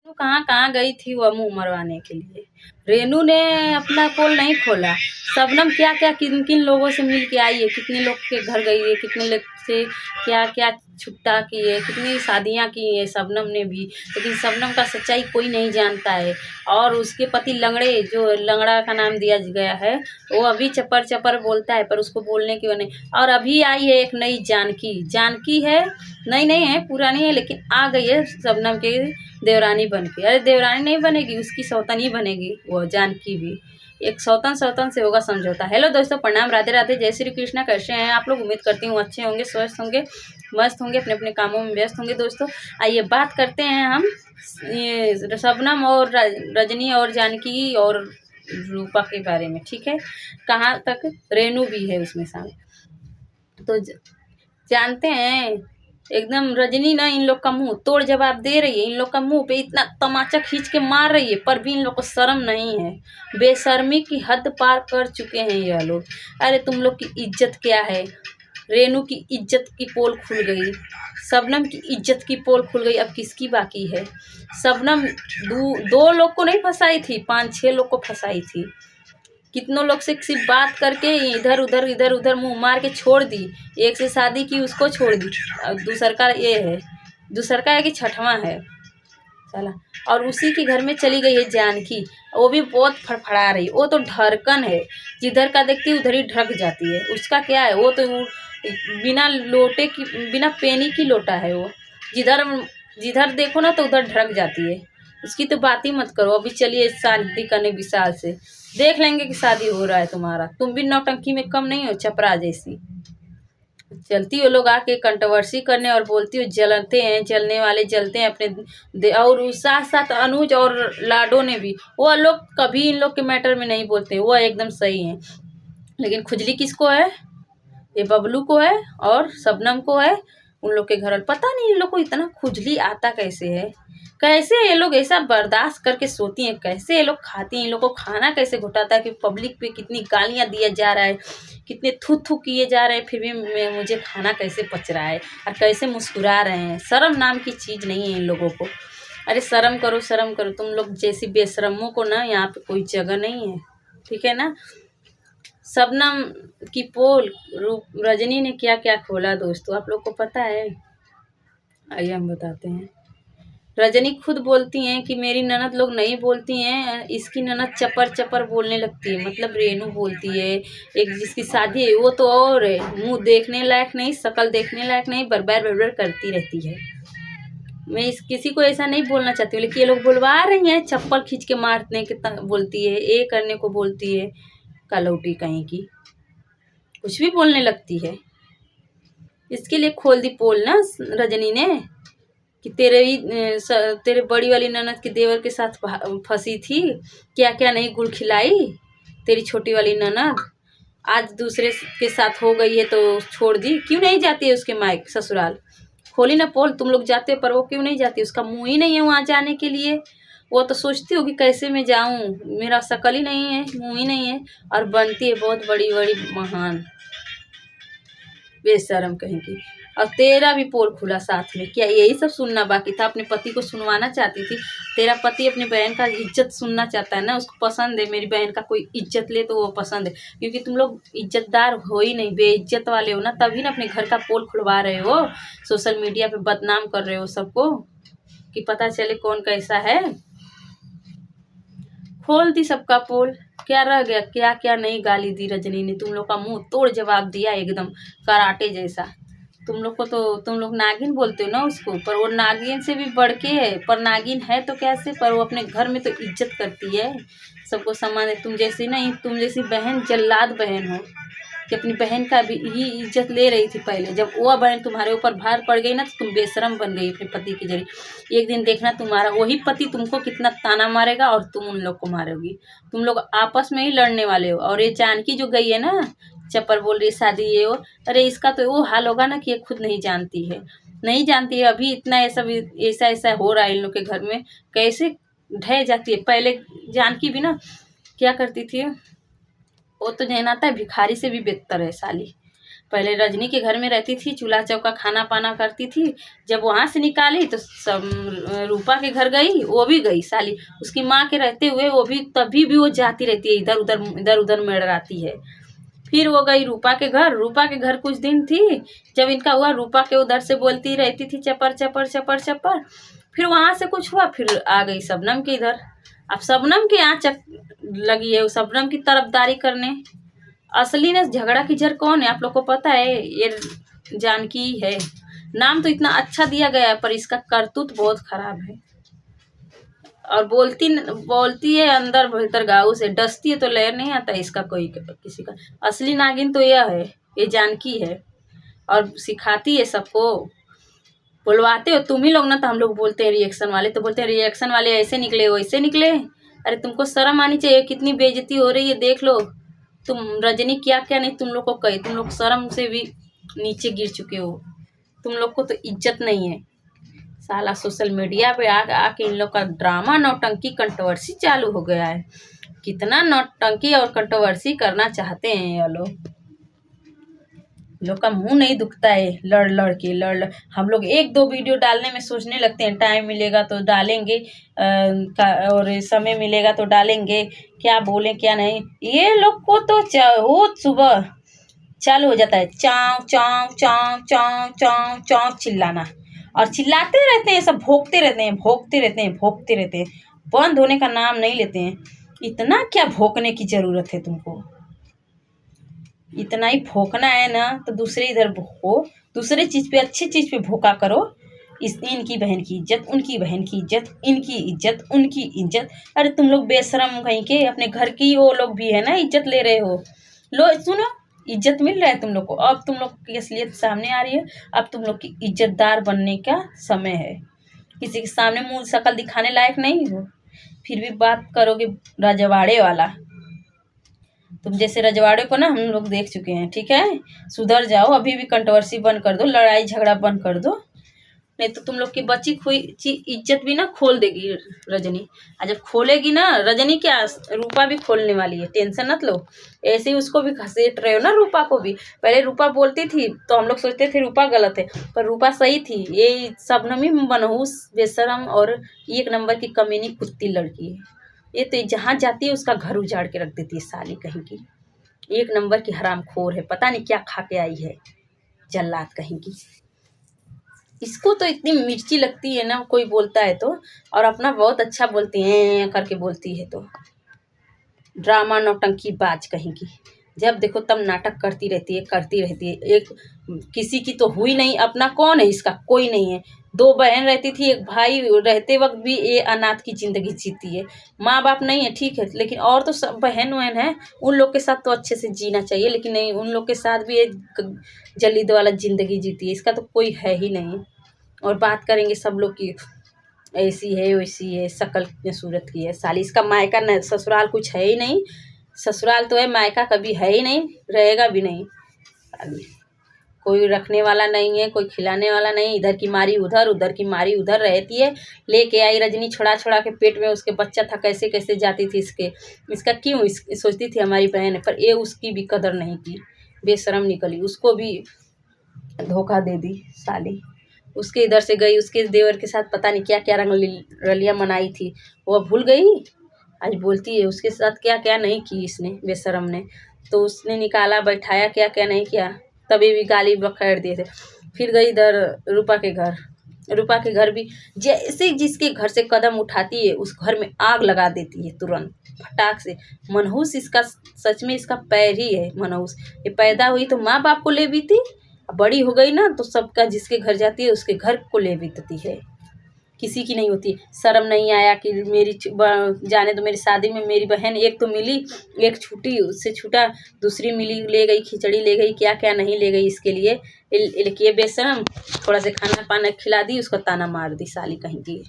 तो कहाँ कहाँ गई थी वो मुंह मरवाने के लिए। रेनू ने अपना पोल नहीं खोला। शबनम क्या क्या किन किन लोगों से मिल के आई है, कितने लोग के घर गई है, कितने लोग से क्या क्या छुट्टा की है, कितनी शादियां की है शबनम ने भी। लेकिन शबनम का सच्चाई कोई नहीं जानता है। और उसके पति लंगड़े, जो लंगड़ा का नाम दिया गया है, वो अभी चपर चपर बोलता है, पर उसको बोलने की वो नहीं। और अभी आई है एक नई जानकी। जानकी है, नई नहीं है, पुरानी है, लेकिन आ गई है शबनम के देवरानी बन के। अरे देवरानी नहीं बनेगी, उसकी सौतन ही बनेगी वो जानकी भी। एक सौतन सौतन से होगा समझौता। हेलो दोस्तों, प्रणाम, राधे राधे, जय श्री कृष्णा। कैसे हैं आप लोग? उम्मीद करती हूँ अच्छे होंगे, स्वस्थ होंगे, मस्त होंगे, अपने अपने कामों में व्यस्त होंगे। दोस्तों आइए बात करते हैं हम ये शबनम और रजनी और जानकी और रूपा के बारे में। ठीक है, कहाँ तक रेनू भी है उसमें शामिल। तो जानते हैं, एकदम रजनी ना इन लोग का मुंह तोड़ जवाब दे रही है। इन लोग का मुंह पे इतना तमाचा खींच के मार रही है, पर भी इन लोग को शर्म नहीं है। बेशर्मी की हद पार कर चुके हैं यह लोग। अरे तुम लोग की इज्जत क्या है? रेनू की इज्जत की पोल खुल गई, शबनम की इज्जत की पोल खुल गई। अब किसकी बाकी है? शबनम दो लोग को नहीं फंसाई थी, 5-6 लोग को फंसाई थी। कितनों लोग से सिर्फ बात करके इधर उधर मुंह मार के छोड़ दी। एक से शादी की, उसको छोड़ दी। दूसर का ये है, दूसर का है कि छठवां है साला। और उसी के घर में चली गई है जानकी। वो भी बहुत फड़फड़ा रही। वो तो ढरकन है, जिधर का देखती है उधर ही ढक जाती है। उसका क्या है, वो तो बिना लोटे की, बिना पेनी की लोटा है वो। जिधर जिधर देखो ना तो उधर ढक जाती है। उसकी तो बात ही मत करो। अभी चलिए शादी करने विशाल से, देख लेंगे कि शादी हो रहा है तुम्हारा। तुम भी नौटंकी में कम नहीं हो, चपरा जैसी। चलती हो लोग आके कंट्रोवर्सी करने और बोलती हो जलते हैं, जलने वाले जलते हैं अपने और साथ साथ अनुज और लाडो ने भी, वो लोग कभी इन लोग के मैटर में नहीं बोलते, वो एकदम सही हैं। लेकिन खुजली किसको है? ये बबलू को है और शबनम को है। उन लोग के घर और पता नहीं इन लोग को इतना खुजली आता कैसे है। कैसे ये लोग ऐसा बर्दाश्त करके सोती हैं? कैसे ये लोग खाती हैं? इन लोग को खाना कैसे घुटाता है कि पब्लिक पे कितनी गालियां दिया जा रहा है, कितने थू थू किए जा रहे हैं, फिर भी मुझे खाना कैसे पच रहा है और कैसे मुस्कुरा रहे हैं। शर्म नाम की चीज़ नहीं है इन लोगों को। अरे शर्म करो, शर्म करो। तुम लोग जैसी बेशरमों को ना यहाँ पे कोई जगह नहीं है, ठीक है ना। शबनम की पोल रजनी ने क्या क्या खोला दोस्तों, आप लोग को पता है? आइए हम बताते हैं। रजनी खुद बोलती हैं कि मेरी ननद लोग नहीं बोलती हैं, इसकी ननद चपर चपर बोलने लगती है। मतलब रेनू बोलती है। एक जिसकी शादी है वो तो और है, मुंह देखने लायक नहीं, शक्ल देखने लायक नहीं, बरबर बरबर करती रहती है। मैं इस किसी को ऐसा नहीं बोलना चाहती हूँ, लेकिन ये लोग बुलवा रही हैं, चप्पल खींच के मारने के बोलती है, ये करने को बोलती है। कलौटी कहीं की कुछ भी बोलने लगती है। इसके लिए खोल दी पोल ना रजनी ने कि तेरे बड़ी वाली ननद के देवर के साथ फंसी थी, क्या क्या नहीं गुल खिलाई तेरी छोटी वाली ननद। आज दूसरे के साथ हो गई है तो छोड़ दी। क्यों नहीं जाती है उसके मायके ससुराल? खोली ना पोल। तुम लोग जाते हो पर वो क्यों नहीं जाती? उसका मुंह ही नहीं है वहाँ जाने के लिए। वो तो सोचती होगी कैसे मैं जाऊँ, मेरा शकल ही नहीं है, मुंह ही नहीं है, और बनती है बहुत बड़ी बड़ी महान। बेशरम कहेंगी। और तेरा भी पोल खुला साथ में। क्या यही सब सुनना बाकी था? अपने पति को सुनवाना चाहती थी। तेरा पति अपनी बहन का इज्जत सुनना चाहता है ना, उसको पसंद है मेरी बहन का कोई इज्जत ले, तो वो पसंद है। क्योंकि तुम लोग इज्जतदार हो ही नहीं, बेइज्जत वाले हो ना, तभी ना अपने घर का पोल खुलवा रहे हो, सोशल मीडिया पे बदनाम कर रहे हो सबको कि पता चले कौन कैसा है। खोल दी सबका पोल। क्या रह गया? क्या क्या नहीं गाली दी रजनी ने। तुम लोग का मुंह तोड़ जवाब दिया एकदम कराटे जैसा। तुम लोग को तो, तुम लोग नागिन बोलते हो ना उसको, पर वो नागिन से भी बढ़ के है। पर नागिन है तो कैसे, पर वो अपने घर में तो इज्जत करती है, सबको सम्मान है। तुम जैसी नहीं, तुम जैसी बहन जल्लाद बहन हो कि अपनी बहन का भी ही इज्जत ले रही थी पहले। जब वो बहन तुम्हारे ऊपर भार पड़ गई ना, तो तुम बेशरम बन गई अपने पति के जरिए। एक दिन देखना तुम्हारा वही पति तुमको कितना ताना मारेगा और तुम उन लोग को मारोगी। तुम लोग आपस में ही लड़ने वाले हो। और ये जानकी जो गई है ना, चप्पर बोल रही शादी ये वो, अरे इसका तो वो हाल होगा ना कि ये खुद नहीं जानती है, नहीं जानती है। अभी इतना ऐसा ऐसा हो रहा है इन लोग के घर में, कैसे ढह जाती है। पहले जानकी भी ना क्या करती थी, वो तो जहनाता है भिखारी से भी बेहतर है साली। पहले रजनी के घर में रहती थी, चूल्हा चौका खाना पाना करती थी। जब वहाँ से निकाली तो सब रूपा के घर गई, वो भी गई साली उसकी माँ के रहते हुए, वो भी तभी भी वो जाती रहती है, इधर उधर मंडराती है। फिर वो गई रूपा के घर। रूपा के घर कुछ दिन थी, जब इनका हुआ रूपा के उधर से बोलती रहती थी चपर चपर चपर चपर। फिर वहाँ से कुछ हुआ, फिर आ गई शबनम के इधर। अब शबनम के यहाँ लगी है शबनम की तरफदारी करने। असली ने झगड़ा की जड़ कौन है आप लोग को पता है? ये जानकी है। नाम तो इतना अच्छा दिया गया है, पर इसका करतूत बहुत खराब है। और बोलती है अंदर भीतर गाँव से, डसती है तो लहर नहीं आता इसका कोई किसी का। असली नागिन तो यह है, ये जानकी है, और सिखाती है सबको। बुलवाते हो तुम ही लोग ना, तो हम लोग बोलते हैं रिएक्शन वाले, तो बोलते हैं रिएक्शन वाले ऐसे निकले वैसे निकले। अरे तुमको शर्म आनी चाहिए, कितनी बेइज्जती हो रही है देख लो। तुम रजनी क्या क्या नहीं तुम लोग को कही, तुम लोग शर्म से भी नीचे गिर चुके हो। तुम लोग को तो इज्जत नहीं है। साला सोशल मीडिया पे आके इन लोग का ड्रामा नौटंकी कंट्रोवर्सी चालू हो गया है। कितना नौटंकी और कंट्रोवर्सी करना चाहते हैं ये लोग का मुंह नहीं दुखता है लड़ के हम लोग एक दो वीडियो डालने में सोचने लगते हैं, टाइम मिलेगा तो डालेंगे और समय मिलेगा तो डालेंगे, क्या बोले क्या नहीं। ये लोग को तो हो सुबह चालू हो जाता है चाव चाव चाव चाव चाव चाव चिल्लाना, और चिल्लाते रहते हैं, सब भोंकते रहते हैं भोंकते रहते हैं, बंद होने का नाम नहीं लेते हैं। इतना क्या भोंकने की ज़रूरत है तुमको? इतना ही भोंकना है ना तो दूसरे इधर भोंको, दूसरे चीज़ पे अच्छी चीज़ पे भोंका करो। इनकी बहन की इज्जत, उनकी बहन की इज्जत, इनकी इज्जत, उनकी इज्जत। अरे तुम लोग बेशरम कहीं के, अपने घर की वो लोग भी है ना इज्जत ले रहे हो। लो सुनो, इज्जत मिल रहा है तुम लोग को, अब तुम लोग की असलियत सामने आ रही है। अब तुम लोग की इज्जतदार बनने का समय है। किसी के सामने मुंह शक्ल दिखाने लायक नहीं हो, फिर भी बात करोगे रजवाड़े वाला। तुम जैसे रजवाड़े को ना हम लोग देख चुके हैं, ठीक है? सुधर जाओ, अभी भी कंट्रोवर्सी बंद कर दो, लड़ाई झगड़ा बंद कर दो, नहीं तो तुम लोग की बची हुई इज्जत भी ना खोल देगी रजनी। और जब खोलेगी ना रजनी, क्या रूपा भी खोलने वाली है, टेंशन मत लो। ऐसे ही उसको भी घसीट रहे हो ना रूपा को भी। पहले रूपा बोलती थी तो हम लोग सोचते थे रूपा गलत है, पर रूपा सही थी। ये शबनम ही मनहूस बेशरम और एक नंबर की कमीनी कुत्ती लड़की है। ये तो जहाँ जाती है उसका घर उजाड़ के रख देती है साली कहीं की। एक नंबर की हरामखोर है, पता नहीं क्या खा के आई है, जल्लाद कहीं की। इसको तो इतनी मिर्ची लगती है ना, कोई बोलता है तो, और अपना बहुत अच्छा बोलती हैं करके बोलती है तो। ड्रामा नौटंकी बाज कहीं की, जब देखो तब नाटक करती रहती है। एक किसी की तो हुई नहीं, अपना कौन है इसका? कोई नहीं है। दो बहन रहती थी, एक भाई रहते वक्त भी ये अनाथ की ज़िंदगी जीती है। माँ बाप नहीं है ठीक है, लेकिन और तो सब बहन वहन है, उन लोग के साथ तो अच्छे से जीना चाहिए, लेकिन नहीं, उन लोग के साथ भी एक जलीद वाला ज़िंदगी जीती है। इसका तो कोई है ही नहीं। और बात करेंगे सब लोग की ऐसी है वैसी है, शक्ल सूरत की है साली। इसका मायका न ससुराल कुछ है ही नहीं, ससुराल तो है, मायका कभी है ही नहीं, रहेगा भी नहीं साली। कोई रखने वाला नहीं है, कोई खिलाने वाला नहीं, इधर की मारी उधर, उधर की मारी उधर रहती है। लेके आई रजनी छोड़ा के पेट में उसके बच्चा था, कैसे कैसे जाती थी इसका क्यों सोचती थी हमारी बहन है, पर ये उसकी भी कदर नहीं की, बेशरम निकली, उसको भी धोखा दे दी साली। उसके इधर से गई, उसके देवर के साथ पता नहीं क्या क्या रलियाँ मनाई थी, वो भूल गई। आज बोलती है उसके साथ क्या क्या नहीं की इसने बेशरम ने, तो उसने निकाला बैठाया, क्या क्या नहीं किया, तभी भी गाली बखेड़ दिए थे। फिर गई इधर रूपा के घर। रूपा के घर भी जैसे जिसके घर से कदम उठाती है उस घर में आग लगा देती है तुरंत फटाक से। मनहूस इसका, सच में इसका पैर ही है मनहूस। ये पैदा हुई तो माँ बाप को ले बीती, बड़ी हो गई ना तो सबका जिसके घर जाती है उसके घर को ले बीतती है, किसी की नहीं होती। शर्म नहीं आया कि जाने तो मेरी शादी में मेरी बहन एक तो मिली, एक छूटी, उससे छूटा, दूसरी मिली ले गई, खिचड़ी ले गई, क्या क्या नहीं ले गई इसके लिए। ये बेशरम थोड़ा सा खाना पाना खिला दी, उसको ताना मार दी साली कहीं की।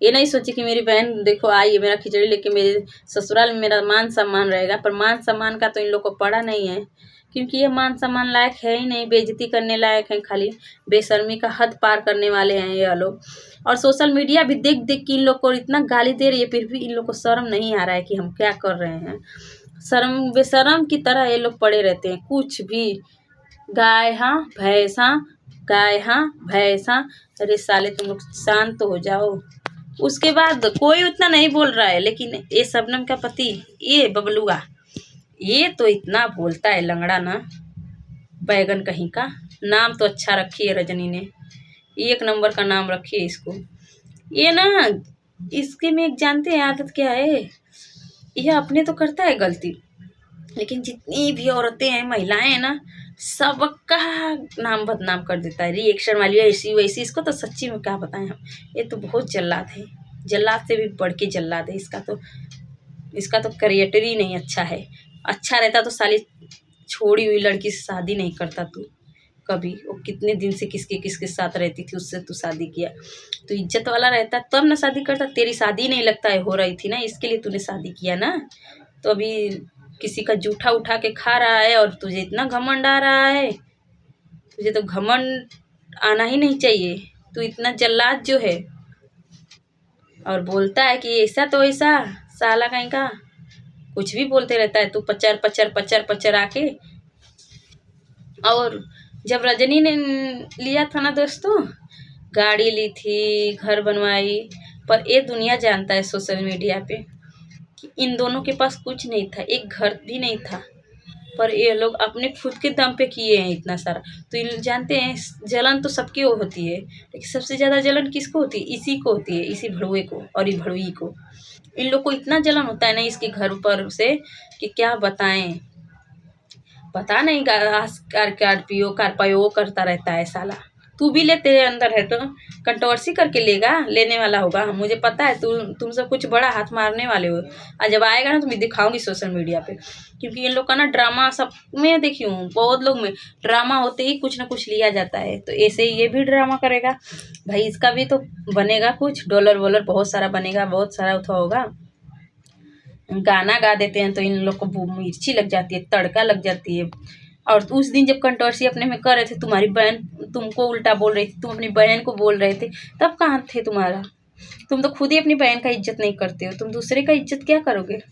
ये नहीं सोची कि मेरी बहन देखो आई है मेरा खिचड़ी लेके, मेरे ससुराल में मेरा मान सम्मान रहेगा, पर मान सम्मान का तो इन लोग को पड़ा नहीं है, क्योंकि ये मान सम्मान लायक है ही नहीं, बेइज्जती करने लायक है, खाली बेशर्मी का हद पार करने वाले हैं ये लोग। और सोशल मीडिया भी देख देख के इन लोग को इतना गाली दे रही है, फिर भी इन लोग को शर्म नहीं आ रहा है कि हम क्या कर रहे हैं। शर्म बेशर्म की तरह ये लोग पड़े रहते हैं, कुछ भी गाय हाँ भैंसा, गाय हाँ भैंसा। अरे साले तुम लोग शांत तो हो जाओ। उसके बाद कोई उतना नहीं बोल रहा है, लेकिन ये शबनम का पति, ये बबलुआ, ये तो इतना बोलता है लंगड़ा ना, बैगन कहीं का। नाम तो अच्छा रखी है रजनी ने, एक नंबर का नाम रखी है इसको। ये ना, इसके में एक जानते हैं आदत क्या है, ये अपने तो करता है गलती, लेकिन जितनी भी औरतें हैं, महिलाएं हैं ना, सबका नाम बदनाम कर देता है। रिएक्शन वाली ऐसी वैसी, इसको तो सच्ची में क्या बताएं हम, ये तो बहुत जल्लाद है, जल्लाद से भी बढ़ के जल्लाद है। इसका तो करिएटर ही नहीं अच्छा है। अच्छा रहता तो साली छोड़ी हुई लड़की से शादी नहीं करता तू कभी। वो कितने दिन से किसके किसके साथ रहती थी, उससे तू शादी किया। तो इज्जत वाला रहता तब ना शादी करता। तेरी शादी नहीं लगता है हो रही थी ना, इसके लिए तूने शादी किया ना। तो अभी किसी का जूठा उठा के खा रहा है, और तुझे इतना घमंड आ रहा है। तुझे तो घमंड आना ही नहीं चाहिए, तू इतना जल्लाद जो है। और बोलता है कि ऐसा तो ऐसा, साला कहीं का कुछ भी बोलते रहता है तू, पचर पचर पचर पचर आके। और जब रजनी ने लिया था ना दोस्तों, गाड़ी ली थी, घर बनवाई, पर ये दुनिया जानता है सोशल मीडिया पे कि इन दोनों के पास कुछ नहीं था, एक घर भी नहीं था, पर ये लोग अपने खुद के दम पे किए हैं इतना सारा। तो ये जानते हैं जलन तो सबकी होती है, लेकिन सबसे ज़्यादा जलन किसको होती है? इसी को होती है, इसी भड़ुए को और ये भड़ुई को। इन लोग को इतना जलन होता है ना इसके घर पर से कि क्या बताएं। पता नहीं कारपायो करता रहता है साला। तू भी ले, तेरे अंदर है तो कंट्रोवर्सी करके लेगा, लेने वाला होगा, मुझे पता है। तुम सब कुछ बड़ा हाथ मारने वाले हो, और जब आएगा ना तो मैं दिखाऊंगी सोशल मीडिया पे। क्योंकि इन लोग का ना ड्रामा सब में देखी हूँ, बहुत लोग में ड्रामा होते ही कुछ ना कुछ लिया जाता है। तो ऐसे ही ये भी ड्रामा करेगा भाई, इसका भी तो बनेगा कुछ, डॉलर वॉलर बहुत सारा बनेगा, बहुत सारा उठा होगा। गाना गा देते हैं तो इन लोग को मिर्ची लग जाती है, तड़का लग जाती है। और उस दिन जब कंट्रोवर्सी अपने में कर रहे थे, तुम्हारी बहन तुमको उल्टा बोल रही थी, तुम अपनी बहन को बोल रहे थे, तब कहाँ थे तुम्हारा? तुम तो खुद ही अपनी बहन का इज्जत नहीं करते हो, तुम दूसरे का इज्जत क्या करोगे?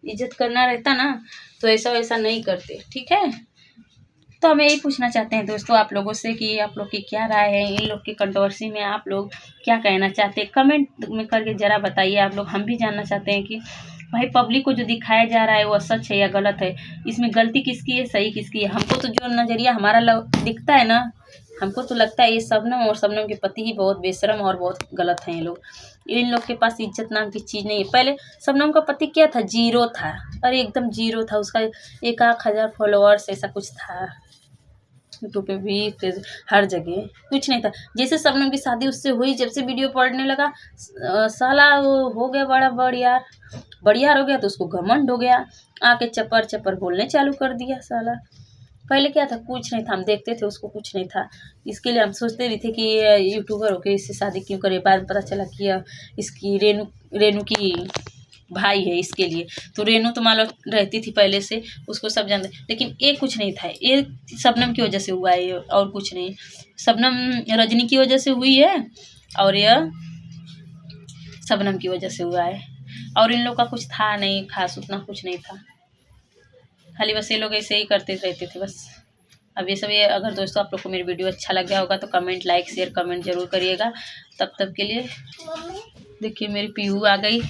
इज्जत करना रहता ना तो ऐसा वैसा नहीं करते, ठीक है। तो हमें यही पूछना चाहते हैं दोस्तों आप लोगों से कि आप लोग की क्या राय है इन लोग की कंट्रोवर्सी में, आप लोग क्या कहना चाहते हैं, कमेंट में करके ज़रा बताइए आप लोग। हम भी जानना चाहते हैं कि भाई पब्लिक को जो दिखाया जा रहा है वो सच है या गलत है, इसमें गलती किसकी है, सही किसकी है। हमको तो जो नज़रिया हमारा दिखता है ना, हमको तो लगता है ये शबनम और शबनम के पति ही बहुत बेशरम और बहुत गलत हैं ये लोग। इन लोग के पास इज्जत नाम की चीज़ नहीं है। पहले शबनम का पति क्या था, जीरो था, अरे एकदम जीरो था, उसका 1,00,000 फॉलोअर्स ऐसा कुछ था, यूट्यूब पे भी, हर जगह कुछ नहीं था। जैसे शबनम की शादी उससे हुई, जब से वीडियो पड़ने लगा, साला वो हो गया बड़ा बड़ियार, बड़ियार हो गया तो उसको घमंड हो गया, आके चपर चपर बोलने चालू कर दिया साला। पहले क्या था, कुछ नहीं था, हम देखते थे उसको, कुछ नहीं था। इसके लिए हम सोचते भी थे कि ये यूट्यूबर होके इससे शादी क्यों करे। बाद में पता चला कि इसकी रेनू की भाई है इसके लिए। तो रेनू तो मान लो रहती थी पहले से, उसको सब जानते, लेकिन ये कुछ नहीं था, ये शबनम की वजह से हुआ है और कुछ नहीं। शबनम रजनी की वजह से हुई है और यह शबनम की वजह से हुआ है, और इन लोग का कुछ था नहीं खास, उतना कुछ नहीं था, खाली बस ये लोग ऐसे ही करते रहते थे बस। अब ये सब ये अगर दोस्तों आप लोग को मेरी वीडियो अच्छा लग गया होगा तो कमेंट लाइक शेयर कमेंट जरूर करिएगा। तब के लिए देखिए मेरी पीहू आ गई।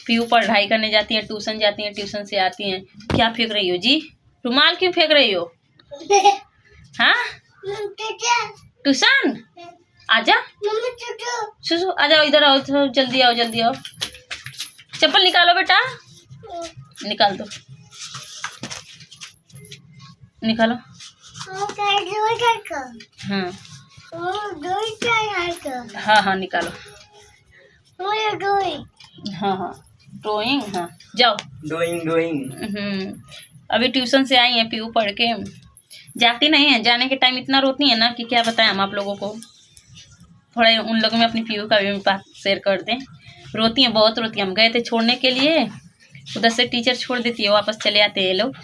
पीहू पढ़ाई करने जाती है, ट्यूशन जाती है, ट्यूशन से आती हैं। क्या फेंक रही हो जी, रुमाल क्यों फेंक रही हो? हाँ ट्यूशन, आजा सुसु, आ जाओ इधर आओ, तो जल्दी आओ जल्दी आओ। चप्पल निकालो बेटा, निकाल दो, निकालो। हाँ हाँ हाँ निकालो। हाँ हाँ ड्राइंग, हाँ जाओ ड्राइंग। अभी ट्यूशन से आई हैं पीहू, पढ़ के जाती नहीं है, जाने के टाइम इतना रोती है ना कि क्या बताएं हम आप लोगों को। थोड़ा उन लोगों में अपनी पीहू का भी बात शेयर कर दें। रोती हैं, बहुत रोती हैं। हम गए थे छोड़ने के लिए, उधर से टीचर छोड़ देती है, वापस चले आते हैं लोग,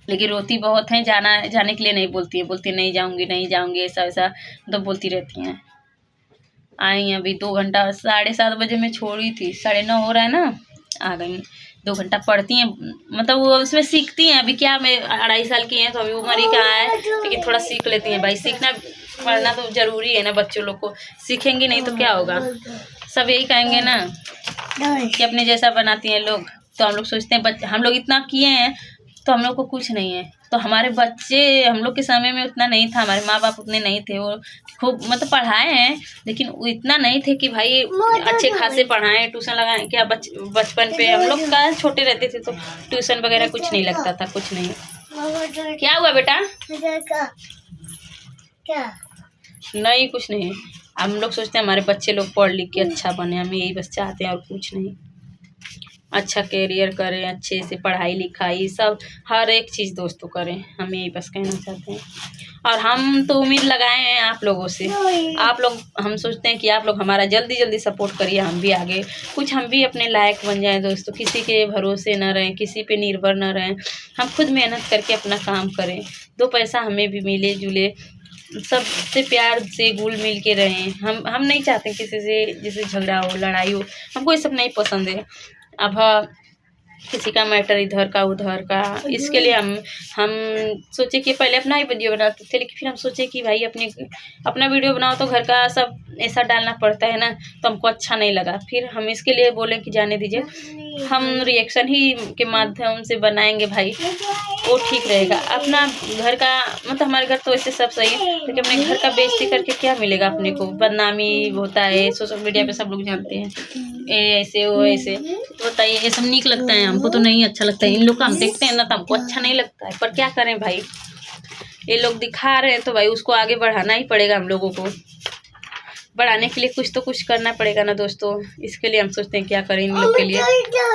लेकिन रोती बहुत हैं। जाने के लिए नहीं बोलती है, बोलती नहीं जाऊँगी नहीं जाऊँगी, ऐसा वैसा तो बोलती रहती हैं। आई अभी 2 घंटा, 7:30 बजे मैं छोड़ी थी, 9:30 हो रहा है ना, आ गई। 2 घंटा पढ़ती हैं, मतलब वो उसमें सीखती हैं। अभी क्या, मैं 2.5 साल की हैं तो अभी उम्र ही कहाँ है, लेकिन थोड़ा सीख लेती हैं भाई। सीखना पढ़ना तो ज़रूरी है ना, बच्चों लोग को। सीखेंगे नहीं तो क्या होगा, सब यही कहेंगे ना कि अपने जैसा बनाती हैं लोग। तो हम लोग सोचते हैं बच्चे, हम लोग इतना किए हैं तो हम लोग को कुछ नहीं है, तो हमारे बच्चे, हम लोग के समय में उतना नहीं था, हमारे माँ बाप उतने नहीं थे, वो खूब मतलब पढ़ाए हैं, लेकिन वो इतना नहीं थे कि भाई अच्छे खासे पढ़ाएं, ट्यूशन लगाएं। क्या बचपन पे हम लोग का छोटे रहते थे तो ट्यूशन वगैरह कुछ नहीं लगता था, कुछ नहीं। क्या हुआ बेटा? क्या नहीं, कुछ नहीं। हम लोग सोचते हैं हमारे बच्चे लोग पढ़ लिख के अच्छा बने, हम यही बस चाहते हैं और कुछ नहीं। अच्छा कैरियर करें, अच्छे से पढ़ाई लिखाई सब हर एक चीज़ दोस्तों करें, हम यही बस कहना चाहते हैं। और हम तो उम्मीद लगाए हैं आप लोगों से, आप लोग, हम सोचते हैं कि आप लोग हमारा जल्दी जल्दी सपोर्ट करिए, हम भी आगे कुछ, हम भी अपने लायक बन जाएं दोस्तों। किसी के भरोसे ना रहें, किसी पे निर्भर ना रहें, हम खुद मेहनत करके अपना काम करें, 2 पैसा हमें भी मिले जुले, सबसे प्यार से घुल मिल के रहें। हम नहीं चाहते किसी से जैसे झगड़ा हो, लड़ाई हो, हमको ये सब नहीं पसंद है। अब किसी का मैटर इधर का उधर का, इसके लिए हम सोचे कि पहले अपना ही वीडियो बनाते थे, लेकिन फिर हम सोचे कि भाई अपना वीडियो बनाओ तो घर का सब ऐसा डालना पड़ता है ना, तो हमको अच्छा नहीं लगा। फिर हम इसके लिए बोले कि जाने दीजिए, हम रिएक्शन ही के माध्यम से बनाएंगे भाई, वो ठीक रहेगा। अपना घर का मतलब हमारे घर तो वैसे सब सही है, लेकिन अपने घर का बेइज्जती करके क्या मिलेगा अपने को, बदनामी होता है, सोशल मीडिया पे सब लोग जानते हैं ऐसे वो ऐसे। तो बताइए, ये सब नीक लगता है? हमको तो नहीं अच्छा लगता है। इन लोग का हम देखते हैं ना तो हमको अच्छा नहीं लगता है, पर क्या करें भाई, ये लोग दिखा रहे हैं तो भाई उसको आगे बढ़ाना ही पड़ेगा। हम लोगों को बढ़ाने के लिए कुछ तो कुछ करना पड़ेगा ना दोस्तों। इसके लिए हम सोचते हैं क्या करें इन लोग के लिए,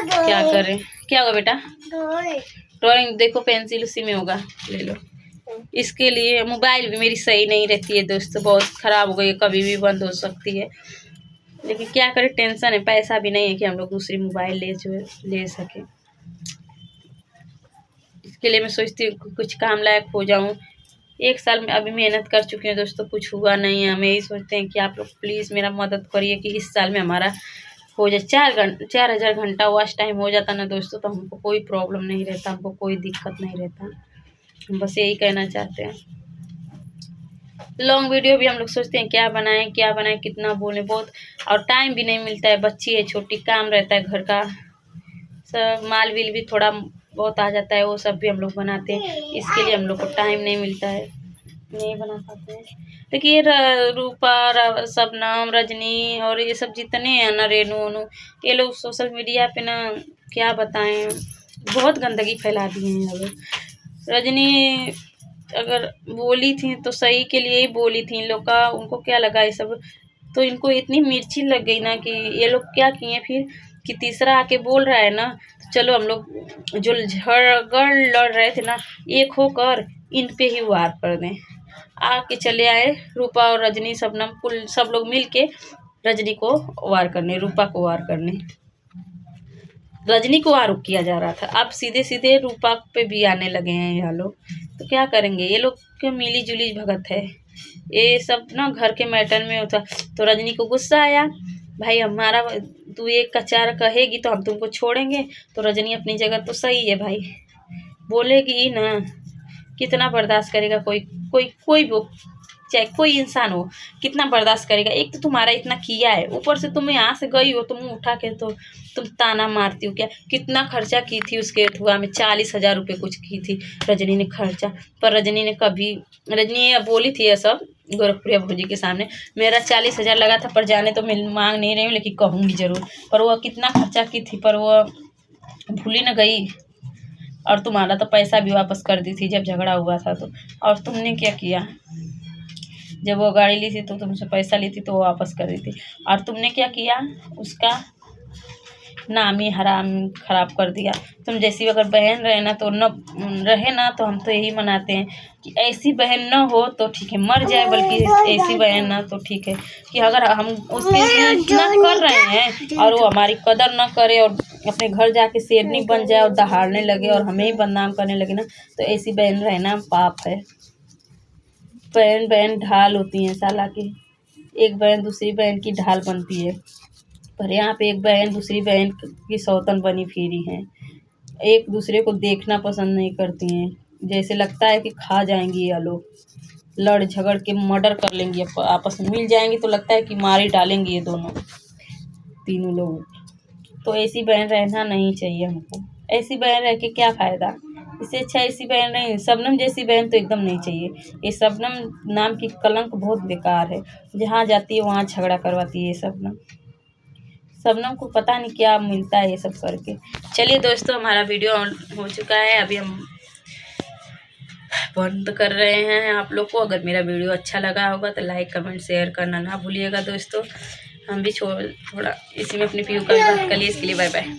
क्या करें। क्या होगा बेटा? ड्राइंग देखो, पेंसिल उसी में होगा, ले लो। इसके लिए मोबाइल भी मेरी सही नहीं रहती है दोस्तों, बहुत ख़राब हो गई है, कभी भी बंद हो सकती है, लेकिन क्या करें, टेंशन है, पैसा भी नहीं है कि हम लोग दूसरी मोबाइल ले सकें। इसके लिए मैं सोचती हूँ कुछ काम लायक हो जाऊँ। 1 साल में अभी मेहनत कर चुकी हूँ दोस्तों, कुछ हुआ नहीं है। हम यही सोचते हैं कि आप लोग प्लीज़ मेरा मदद करिए कि इस साल में हमारा हो जाए 4,000 घंटा वॉच टाइम हो जाता ना दोस्तों, तो हमको कोई प्रॉब्लम नहीं रहता, हमको कोई दिक्कत नहीं रहता। हम बस यही कहना चाहते हैं। लॉन्ग वीडियो भी हम लोग सोचते हैं क्या बनाएं, कितना बोलें, बहुत, और टाइम भी नहीं मिलता है, बच्ची है छोटी, काम रहता है घर का, सब माल बिल भी थोड़ा बहुत आ जाता है, वो सब भी हम लोग बनाते हैं। इसके लिए हम लोग को टाइम नहीं मिलता है, नहीं बना पाते हैं। देखिए रूपा, शबनम, रजनी और ये सब जितने हैं ना, रेनू वनू, ये लोग सोशल मीडिया पे ना क्या बताएं, बहुत गंदगी फैला दिए हैं ये लोग। रजनी अगर बोली थी तो सही के लिए ही बोली थी, इन लोग का उनको क्या लगा ये सब, तो इनको इतनी मिर्ची लग गई ना कि ये लोग क्या किए फिर कि तीसरा आके बोल रहा है ना, तो चलो हम लोग जो झगड़ लड़ रहे थे ना, एक होकर इन पे ही वार कर दें। आके चले आए रूपा और रजनी, शबनम, कुल सब लोग मिल के रजनी को वार करने, रूपा को वार करने, रजनी को आरोप किया जा रहा था, अब सीधे सीधे रूपा पे भी आने लगे हैं ये लोग। तो क्या करेंगे, ये लोग के मिली जुली भगत है, ये सब ना घर के मैटर में होता। तो रजनी को गुस्सा आया, भाई हमारा तू एक का 4 कहेगी तो हम तुमको छोड़ेंगे। तो रजनी अपनी जगह तो सही है भाई, बोलेगी ही ना, कितना बर्दाश्त करेगा कोई वो, चाहे कोई इंसान हो, कितना बर्दाश्त करेगा। एक तो तुम्हारा इतना किया है, ऊपर से तुम यहाँ से गई हो, तुम उठा के तो तुम ताना मारती हो क्या। कितना खर्चा की थी उसके हुआ में, 40,000 रुपये कुछ की थी रजनी ने खर्चा। पर रजनी ने कभी, रजनी बोली थी ये सब गोरखप्रिया भौजी के सामने, मेरा 40,000 लगा था, पर जाने तो मैं मांग नहीं रही हूँ, लेकिन कहूँगी ज़रूर। पर वह कितना खर्चा की थी, पर वह भूली न गई, और तुम्हारा तो पैसा भी वापस कर दी थी जब झगड़ा हुआ था तो। और तुमने क्या किया, जब वो गाड़ी ली थी तो तुमसे पैसा ली थी तो वो वापस कर दी थी, और तुमने क्या किया, उसका नाम ही हराम खराब कर दिया। तुम जैसी अगर बहन रहे ना तो न रहे ना, तो हम तो यही मनाते हैं कि ऐसी बहन न हो तो ठीक है, मर जाए, बल्कि ऐसी बहन ना तो ठीक है, कि अगर हम उसके लिए इतना कर रहे हैं और वो हमारी कदर न करे और अपने घर जाके शेरनी बन जाए और दहाड़ने लगे और हमें ही बदनाम करने लगे ना, तो ऐसी बहन रहना पाप है। बहन ढाल होती हैं साला की, एक बहन दूसरी बहन की ढाल बनती है, पर यहाँ पे एक बहन दूसरी बहन की सौतन बनी फिरी है। एक दूसरे को देखना पसंद नहीं करती हैं। जैसे लगता है कि खा जाएंगी ये लोग, लड़ झगड़ के मर्डर कर लेंगी, आपस में मिल जाएंगी तो लगता है कि मार ही डालेंगी ये दोनों तीनों लोग। तो ऐसी बहन रहना नहीं चाहिए हमको। ऐसी बहन रह के क्या फ़ायदा, इससे अच्छा ऐसी बहन नहीं, शबनम जैसी बहन तो एकदम नहीं चाहिए। ये शबनम नाम की कलंक बहुत बेकार है, जहाँ जाती है वहाँ झगड़ा करवाती है ये शबनम। शबनम को पता नहीं क्या मिलता है ये सब करके। चलिए दोस्तों, हमारा वीडियो ऑन हो चुका है, अभी हम बंद कर रहे हैं। आप लोग को अगर मेरा वीडियो अच्छा लगा होगा तो लाइक कमेंट शेयर करना ना भूलिएगा दोस्तों। हम भी थोड़ा इसी में अपनी पीयू का भी बात कर लिए, इसके लिए बाय बाय।